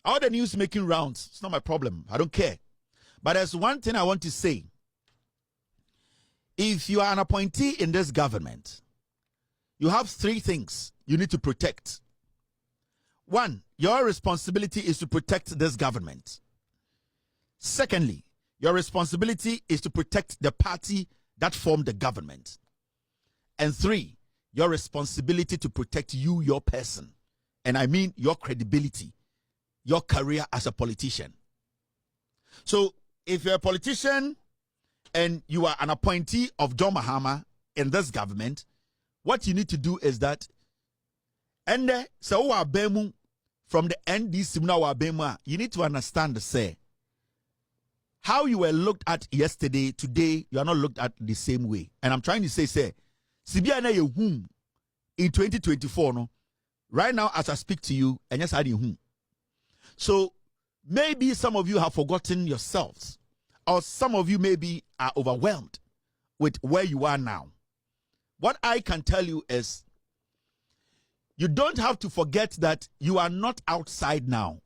All the news making rounds, it's not my problem. I don't care. But there's one thing I want to say. If you are an appointee in this government, you have three things you need to protect. One, your responsibility is to protect this government. Secondly, your responsibility is to protect the party that formed the government. And three, your responsibility to protect you, your person. And I mean your credibility, your career as a politician. So if you're a politician and you are an appointee of John Mahama in this government, what you need to do is that, and so from the NDC, you need to understand, say, how you were looked at yesterday, today, you are not looked at the same way. And I'm trying to say, Sibiana whom in 2024, no, right now as I speak to you, and yes, I did whom. So maybe some of you have forgotten yourselves, or some of you maybe are overwhelmed with where you are now. What I can tell you is, you don't have to forget that you are not outside now.